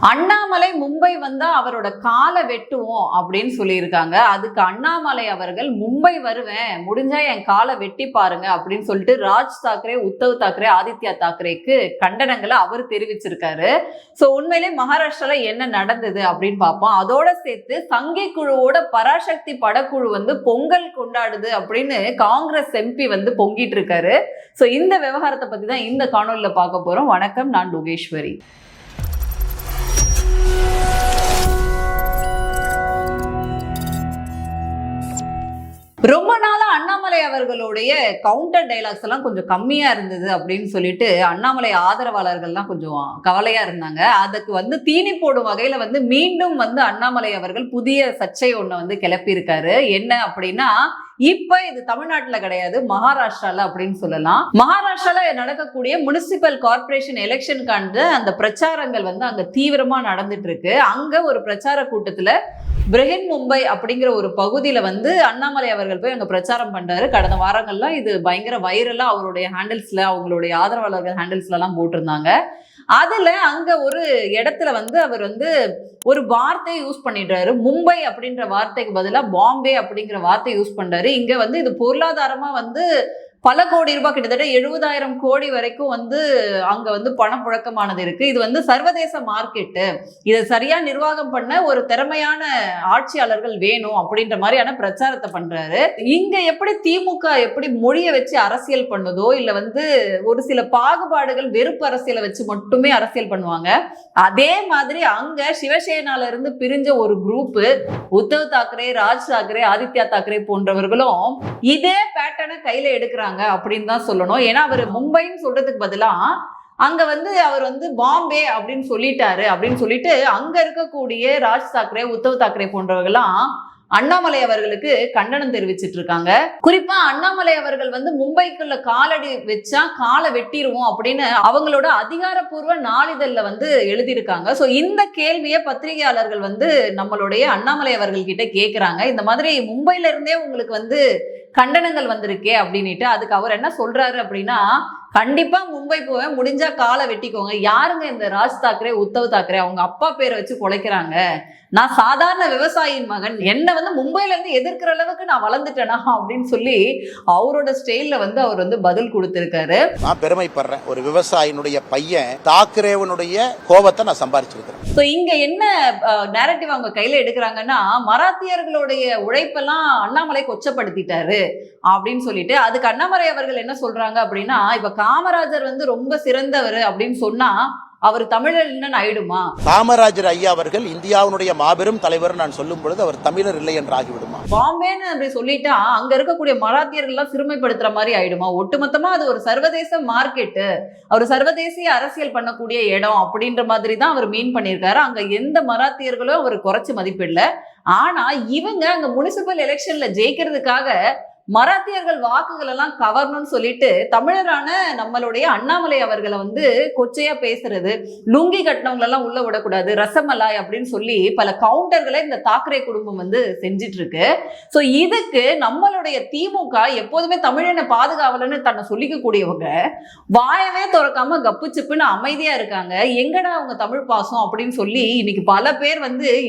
அண்ணாமலை மும்பை வந்தா அவரோட காலை வெட்டுவோம் அப்படின்னு சொல்லியிருக்காங்க. அதுக்கு அண்ணாமலை அவர்கள் மும்பை வருவேன், முடிஞ்சா என் காலை வெட்டி பாருங்க அப்படின்னு சொல்லிட்டு ராஜ் தாக்கரே, உத்தவ் தாக்கரே, ஆதித்யா தாக்கரேக்கு கண்டனங்களை அவர் தெரிவிச்சிருக்காரு. சோ உண்மையிலே மகாராஷ்டிரால என்ன நடந்தது அப்படின்னு பார்ப்போம். அதோட சேர்த்து சங்கி குழுவோட பராசக்தி படக்குழு பொங்கல் கொண்டாடுது அப்படின்னு காங்கிரஸ் எம்பி பொங்கிட்டு இருக்காரு. சோ இந்த விவகாரத்தை பத்தி தான் இந்த காணொலியில பார்க்க போறோம். வணக்கம், நான் லுகேஸ்வரி. ரொம்ப நாளா அண்ணாமலை அவர்களுடைய கவுண்டர் டைலாக்ஸ் எல்லாம் கொஞ்சம் கம்மியா இருந்தது அப்படின்னு சொல்லிட்டு அண்ணாமலை ஆதரவாளர்கள்லாம் கொஞ்சம் கவலையா இருந்தாங்க. அதுக்கு தீனி போடும் வகையில மீண்டும் அண்ணாமலை அவர்கள் புதிய சர்ச்சை ஒண்ணு கிளப்பி இருக்காரு. என்ன அப்படின்னா, இப்ப இது தமிழ்நாட்டுல கிடையாது, மகாராஷ்டிரால அப்படின்னு சொல்லலாம். மகாராஷ்டிரால நடக்கக்கூடிய முனிசிபல் கார்பரேஷன் எலெக்ஷனுக்கான அந்த பிரச்சாரங்கள் அங்க தீவிரமா நடந்துட்டு இருக்கு. அங்க ஒரு பிரச்சார கூட்டத்துல பிரஹன் மும்பை அப்படிங்கிற ஒரு பகுதியில அண்ணாமலை அவர்கள் போய் அங்க பிரச்சாரம் பண்றாரு. கடந்த வாரங்கள்லாம் இது பயங்கர வைரலா அவருடைய ஹேண்டில்ஸ்ல, அவங்களுடைய ஆதரவாளர்கள் ஹேண்டில்ஸ்ல எல்லாம் போட்டிருந்தாங்க. அதுல அங்க ஒரு இடத்துல அவர் ஒரு வார்த்தையை யூஸ் பண்ணிடுறாரு. மும்பை அப்படின்ற வார்த்தைக்கு பதிலா பாம்பே அப்படிங்கிற வார்த்தையை யூஸ் பண்றாரு. இங்க இது பொருளாதாரமா பல கோடி ரூபாய், கிட்டத்தட்ட 70,000 கோடி வரைக்கும் அங்க பணப்புழக்கமானது இருக்கு. இது சர்வதேச மார்க்கெட்டு, இதை சரியா நிர்வாகம் பண்ண ஒரு திறமையான ஆட்சியாளர்கள் வேணும் அப்படின்ற மாதிரியான பிரச்சாரத்தை பண்றாரு. இங்க எப்படி திமுக எப்படி மொழியை வச்சு அரசியல் பண்ணுதோ, இல்ல ஒரு சில பாகுபாடுகள், வெறுப்பு அரசியலை வச்சு மட்டுமே அரசியல் பண்ணுவாங்க. அதே மாதிரி அங்க சிவசேனால இருந்து பிரிஞ்ச ஒரு குரூப், உத்தவ் தாக்கரே, ராஜ் தாக்கரே, ஆதித்யா தாக்கரே போன்றவர்களும் இதே பேட்டர்னை கையில எடுக்கிறாங்க அப்படின்னு தான் சொல்லணும். ஏன்னா அவர் மும்பைன்னு சொல்றதுக்கு பதிலா அங்க அவர் பாம்பே அப்படின்னு சொல்லிட்டாரு. அப்படின்னு சொல்லிட்டு அங்க இருக்கக்கூடிய ராஜ் தாக்கரே, உத்தவ் தாக்கரே போன்றவர்கள்லாம் அண்ணாமலை அவர்களுக்கு கண்டனம் தெரிவிச்சிட்டு இருக்காங்க. குறிப்பா அண்ணாமலை அவர்கள் மும்பைக்குள்ள காலடி வச்சா காலை வெட்டிடுவோம் அப்படின்னு அவங்களோட அதிகாரப்பூர்வ நாளிதழ்ல எழுதியிருக்காங்க. சோ இந்த கேள்வியை பத்திரிகையாளர்கள் நம்மளுடைய அண்ணாமலை அவர்கள் கிட்ட கேட்கிறாங்க. இந்த மாதிரி மும்பைல இருந்தே உங்களுக்கு கண்டனங்கள் வந்திருக்கே அப்படின்னுட்டு. அதுக்கு அவர் என்ன சொல்றாரு அப்படின்னா, கண்டிப்பா மும்பை போவேன், முடிஞ்சா காலை வெட்டிக்கோங்க. யாருங்க இந்த ராஜ் தாக்கரே, உத்தவ் தாக்கரே? அவங்க அப்பா பேரை வச்சு குலைக்கிறாங்க. நான் சாதாரண விவசாயியின் மகன், என்ன மும்பைல இருந்து எதிர்க்கிற அளவுக்கு நான் வளர்ந்துட்டேனா அப்படின்னு சொல்லி அவரோட ஸ்டைல்ல அவர் பதில் கொடுத்திருக்காரு. நான் பெருமைப்படுறேன், ஒரு விவசாயினுடைய பையன் தாக்கரேவனுடைய கோபத்தை நான் சம்பாதிச்சிருக்கிறேன். இங்க என்ன நேரட்டிவ் அவங்க கையில எடுக்கிறாங்கன்னா, மராத்தியர்களுடைய உழைப்பெல்லாம் அண்ணாமலை கொச்சப்படுத்திட்டாரு அப்படின்னு சொல்லிட்டு, அதுக்கு அண்ணாமலை அவர்கள் என்ன சொல்றாங்க அப்படின்னா, இப்ப காமராஜர் ரொம்ப சிறந்தவர் அப்படின்னு சொன்னா அவர் தமிழர் இல்லைன்னு ஆயிடுமா? காமராஜர் ஐயா அவர்கள் இந்தியாவுடைய மாபெரும் தலைவர் நான் சொல்லும் பொழுது அவர் தமிழர் இல்லை என்று ஆகிவிடுமா? பாம்பேன்னு அப்படி சொல்லிட்டா அங்க இருக்கக்கூடிய மராத்தியர்கள் எல்லாம் சிறுமைப்படுத்துற மாதிரி ஆயிடுமா? ஒட்டுமொத்தமா அது ஒரு சர்வதேச மார்க்கெட்டு, அவர் சர்வதேசிய அரசியல் பண்ணக்கூடிய இடம் அப்படின்ற மாதிரி தான் அவர் மீன் பண்ணியிருக்காரு. அங்க எந்த மராத்தியர்களும் அவர் குறைச்சு மதிப்பிடல. ஆனா இவங்க அங்க முனிசிபல் எலெக்ஷன்ல ஜெயிக்கிறதுக்காக மராத்தியர்கள் வாக்குகள் எல்லாம் கவரணும்னு சொல்லிட்டு தமிழரான நம்மளுடைய அண்ணாமலை அவர்களை கொச்சையா பேசுறது, லுங்கி கட்டினவங்க எல்லாம் உள்ள விடக்கூடாது, ரசமலாய் அப்படின்னு சொல்லி பல கவுண்டர்களை இந்த தாக்கரே குடும்பம் செஞ்சிட்டு இருக்கு. சோ இதுக்கு நம்மளுடைய திமுக எப்போதுமே தமிழனை பாதுகாவலன்னு தன்னை சொல்லிக்க கூடியவங்க வாயவே திறக்காம கப்பு சிப்புன்னு அமைதியா இருக்காங்க. எங்கடா அவங்க தமிழ் பாசம் அப்படின்னு சொல்லி இன்னைக்கு பல பேர்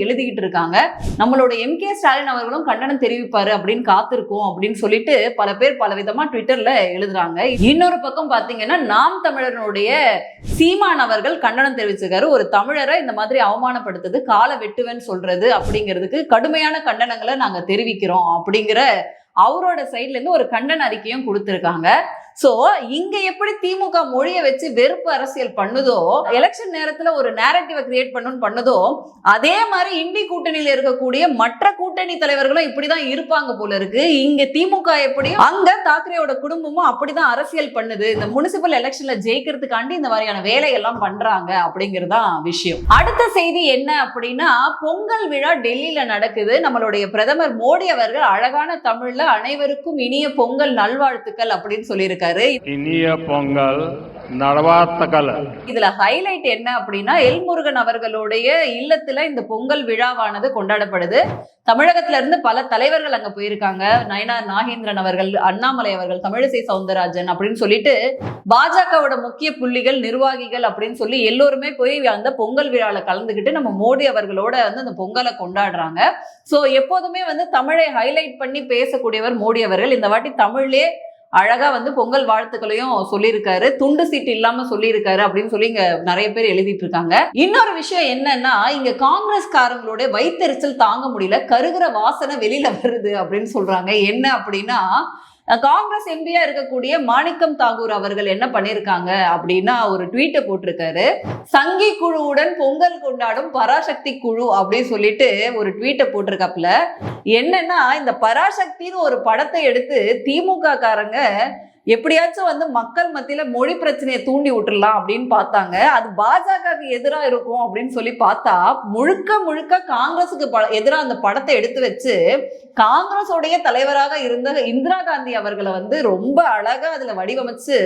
எழுதிக்கிட்டு இருக்காங்க. நம்மளுடைய எம்.கே. ஸ்டாலின் அவர்களும் கண்டனம் தெரிவிப்பாரு அப்படின்னு காத்திருக்கோம் அப்படின்னு சொல்லிட்டு பல பேர் பல விதமா ட்விட்டர்ல எழுதுறாங்க. இன்னொரு பக்கம் பாத்தீங்கன்னா, நாம் தமிழர்களுடைய சீமான் அவர்கள் கண்டனம் தெரிவிச்சிருக்காரு. ஒரு தமிழரை இந்த மாதிரி அவமானப்படுத்துறது, காலை வெட்டுவேன்னு சொல்றது அப்படிங்கிறதுக்கு கடுமையான கண்டனங்களை நாங்க தெரிவிக்கிறோம் அப்படிங்கிற அவரோட சைட்ல இருந்து ஒரு கண்டன அறிக்கையும் கொடுத்திருக்காங்க. சோ இங்க எப்படி திமுக மொழியை வச்சு வெறுப்பு அரசியல் பண்ணுதோ, எலெக்ஷன் நேரத்துல ஒரு நேரட்டிவை கிரியேட் பண்ணுதோ, அதே மாதிரி இண்டி கூட்டணியில இருக்கக்கூடிய மற்ற கூட்டணி தலைவர்களும் இப்படிதான் இருப்பாங்க போல இருக்கு. இங்க திமுக எப்படியும் அங்க தாக்கரேயோட குடும்பமும் அப்படிதான் அரசியல் பண்ணுது. இந்த முனிசிபல் எலெக்ஷன்ல ஜெயிக்கிறதுக்காண்டி இந்த மாதிரியான வேலையெல்லாம் பண்றாங்க அப்படிங்கறதான் விஷயம். அடுத்த செய்தி என்ன அப்படின்னா, பொங்கல் விழா டெல்லியில நடக்குது. நம்மளுடைய பிரதமர் மோடி அவர்கள் அழகான தமிழ்ல அனைவருக்கும் இனிய பொங்கல் நல்வாழ்த்துக்கள் அப்படின்னு சொல்லியிருக்காரு. இருக்காரு. இனிய பொங்கல் நலவாழ்த்துக்கள். இதுல ஹைலைட் என்ன அப்படின்னா, எல்முருகன் அவர்களுடைய இல்லத்துல இந்த பொங்கல் விழாவானது கொண்டாடப்படுது. தமிழகத்துல இருந்து பல தலைவர்கள் அங்க போயிருக்காங்க. நயினார் நாகேந்திரன் அவர்கள், அண்ணாமலை அவர்கள், தமிழிசை சவுந்தரராஜன் அப்படின்னு சொல்லிட்டு பாஜகவோட முக்கிய புள்ளிகள், நிர்வாகிகள் அப்படின்னு சொல்லி எல்லோருமே போய் அந்த பொங்கல் விழால கலந்துக்கிட்டு நம்ம மோடி அவர்களோட வந்து அந்த பொங்கலை கொண்டாடுறாங்க. சோ எப்போதுமே வந்து தமிழை ஹைலைட் பண்ணி பேசக்கூடியவர் மோடி அவர்கள். இந்த வாட்டி தமிழ்லயே அழகா வந்து பொங்கல் வாழ்த்துக்களையும் சொல்லியிருக்காரு. துண்டு சீட்டு இல்லாம சொல்லியிருக்காரு அப்படின்னு சொல்லி இங்க நிறைய பேர் எழுதிட்டு இருக்காங்க. இன்னொரு விஷயம் என்னன்னா, இங்க காங்கிரஸ்காரங்களோட வயித்தெரிச்சல் தாங்க முடியல, கருகிற வாசனை வெளியில வருது அப்படின்னு சொல்றாங்க. என்ன அப்படின்னா, காங்கிரஸ் எம்பியா இருக்கக்கூடிய மாணிக்கம் தாகூர் அவர்கள் என்ன பண்ணிருக்காங்க அப்படின்னா, ஒரு ட்வீட்டை போட்டிருக்காரு. சங்கி குழுவுடன் பொங்கல் கொண்டாடும் பராசக்தி குழு அப்படின்னு சொல்லிட்டு ஒரு ட்வீட்டை போட்டிருக்காப்புல. என்னன்னா, இந்த பராசக்தின்னு ஒரு படத்தை எடுத்து திமுக காரங்க எப்படியாச்சும் வந்து மக்கள் மத்தியில மொழி பிரச்சனையை தூண்டி விட்டுறலாம் அப்படின்னு பார்த்தாங்க. அது பாஜகவுக்கு எதிராக இருக்கும் அப்படின்னு சொல்லி பார்த்தா, முழுக்க முழுக்க காங்கிரஸுக்கு எதிராக அந்த படத்தை எடுத்து வச்சு காங்கிரஸோடைய தலைவராக இருந்த இந்திரா காந்தி அவர்களை வந்து ரொம்ப அழகா அதுல வடிவமைச்சு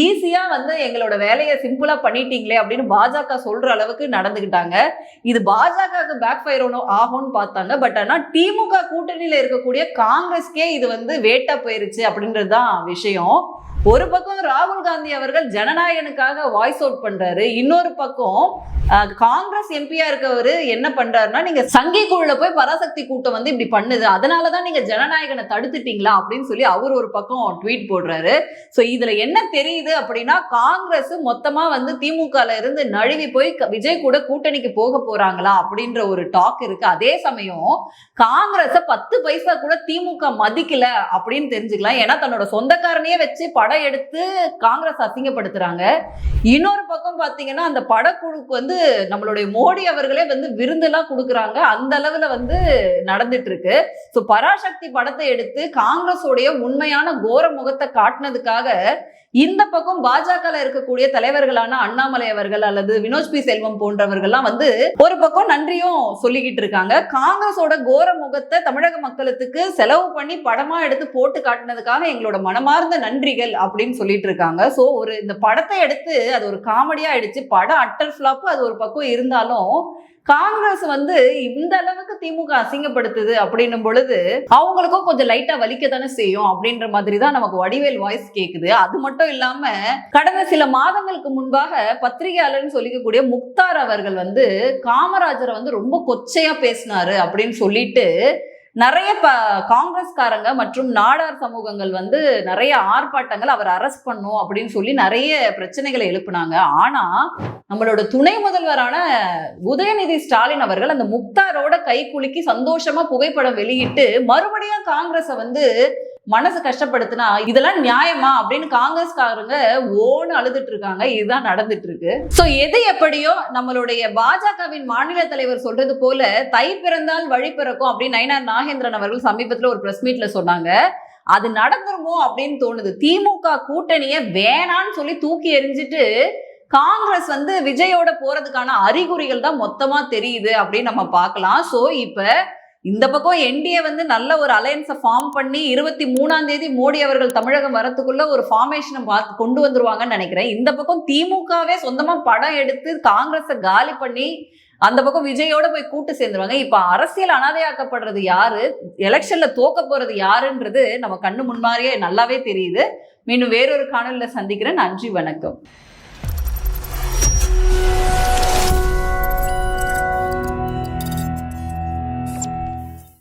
ஈஸியா வந்து எங்களோட வேலையை சிம்பிளா பண்ணிட்டீங்களே அப்படின்னு பாஜக சொல்ற அளவுக்கு நடந்துக்கிட்டாங்க. இது பாஜகவுக்கு பேக் ஃபயர் ஆகும்னு பார்த்தாங்க. பட் ஆனா திமுக கூட்டணியில இருக்கக்கூடிய காங்கிரஸ்க்கே இது வந்து வேட்டா போயிருச்சு அப்படின்றதுதான் விஷயம். ஒரு பக்கம் ராகுல் காந்தி அவர்கள் ஜனநாயகனுக்காக வாய்ஸ் அவுட் பண்றாரு, இன்னொரு பக்கம் காங்கிரஸ் எம்பியா இருக்கவரு என்ன பண்றாருன்னா, நீங்க சங்கி குழுல போய் பராசக்தி கூட்டம் வந்து இப்படி பண்ணுது, அதனாலதான் நீங்க ஜனநாயகனை தடுத்துட்டீங்களா அப்படின்னு சொல்லி அவர் ஒரு பக்கம் ட்வீட் போடுறாரு. சோ இதுல என்ன தெரியுது அப்படின்னா, காங்கிரஸ் மொத்தமா வந்து திமுகல இருந்து நழுவி போய் விஜய் கூட கூட்டணிக்கு போக போறாங்களா அப்படின்ற ஒரு டாக் இருக்கு. அதே சமயம் காங்கிரஸ 10 பைசா கூட திமுக மதிக்கல அப்படின்னு தெரிஞ்சுக்கலாம். ஏன்னா தன்னோட சொந்தக்காரனையே வச்சு படம் எடுத்து காங்கிரஸ் அசிங்கப்படுத்துறாங்க. இன்னொரு பக்கம் பாத்தீங்கன்னா, அந்த படக்குழுக்கு வந்து நம்மளுடைய மோடி அவர்களே வந்து விருந்தெல்லாம் கொடுக்குறாங்க. அந்த அளவுல வந்து நடந்துட்டு இருக்கு. சோ பராசக்தி படத்தை எடுத்து காங்கிரஸோடைய உண்மையான கோர முகத்தை காட்டினதுக்காக இந்த பக்கம் பாஜக இருக்கக்கூடிய தலைவர்களான அண்ணாமலை அவர்கள் அல்லது வினோத் பி செல்வம் போன்றவர்கள்லாம் வந்து ஒரு பக்கம் நன்றியும் சொல்லிக்கிட்டு இருக்காங்க. காங்கிரஸோட கோர முகத்தை தமிழக மக்களுக்கு செலவு பண்ணி படமா எடுத்து போட்டு காட்டினதுக்காக எங்களோட மனமார்ந்த நன்றிகள் அப்படின்னு சொல்லிட்டு இருக்காங்க. சோ ஒரு இந்த படத்தை எடுத்து அது ஒரு காமெடியா ஆயிடுச்சு. படம் அட்டர் ஃபிளாப் அது ஒரு பக்கம் இருந்தாலும் காங்கிரஸ் வந்து இந்த அளவுக்கு திமுக அசிங்கப்படுத்துது அப்படின்னும் பொழுது அவங்களுக்கும் கொஞ்சம் லைட்டா வலிக்க தானே செய்யும் அப்படின்ற மாதிரி தான் நமக்கு வடிவேல் வாய்ஸ் கேக்குது. அது மட்டும் இல்லாம கடந்த சில மாதங்களுக்கு முன்பாக பத்திரிகையாளர்னு சொல்லிக்கக்கூடிய முக்தார் அவர்கள் வந்து காமராஜரை வந்து ரொம்ப கொச்சையா பேசினாரு அப்படின்னு சொல்லிட்டு நிறைய காங்கிரஸ்காரங்க மற்றும் நாடார் சமூகங்கள் வந்து நிறைய ஆர்ப்பாட்டங்கள் அவர் அரெஸ்ட் பண்ணும் அப்படின்னு சொல்லி நிறைய பிரச்சனைகளை எழுப்புனாங்க. ஆனா நம்மளோட துணை முதல்வரான உதயநிதி ஸ்டாலின் அவர்கள் அந்த முக்தாரோட கை குலுக்கி சந்தோஷமா புகைப்படம் வெளியிட்டு மறுபடியும் காங்கிரஸை வந்து மனசு கஷ்டப்படுத்தினா இதெல்லாம் நியாயமா அப்படின்னு காங்கிரஸ்காரங்க ஓன்னு அழுதுட்டு இருக்காங்க. இதுதான் நடந்துட்டு இருக்கு. சோ எது எப்படியோ நம்மளுடைய பாஜகவின் மாநில தலைவர் சொல்றது போல தை பிறந்தால் வழி பிறக்கும் அப்படின்னு நயினார் நாகேந்திரன் அவர்கள் சமீபத்துல ஒரு பிரஸ் மீட்ல சொன்னாங்க. அது நடந்துருமோ அப்படின்னு தோணுது. திமுக கூட்டணியை வேணான்னு சொல்லி தூக்கி எறிஞ்சிட்டு காங்கிரஸ் வந்து விஜயோட போறதுக்கான அறிகுறிகள் தான் மொத்தமா தெரியுது அப்படின்னு நம்ம பார்க்கலாம். சோ இப்ப இந்த பக்கம் என்டிஏ வந்து நல்ல ஒரு அலையன்ஸை ஃபார்ம் பண்ணி 23ஆம் தேதி மோடி அவர்கள் தமிழகம் வரத்துக்குள்ள ஒரு ஃபார்மேஷனை பார்த்து கொண்டு வந்துருவாங்கன்னு நினைக்கிறேன். இந்த பக்கம் திமுகவே சொந்தமா படம் எடுத்து காங்கிரஸை காலி பண்ணி அந்த பக்கம் விஜயோட போய் கூட்டு சேர்ந்துருவாங்க. இப்ப அரசியல் அனாதையாக்கப்படுறது யாரு, எலெக்ஷன்ல தோக்க போறது யாருன்றது நம்ம கண்ணு முன்மாரியே நல்லாவே தெரியுது. மீண்டும் வேறொரு காணொலியில சந்திக்கிறேன். நன்றி, வணக்கம்.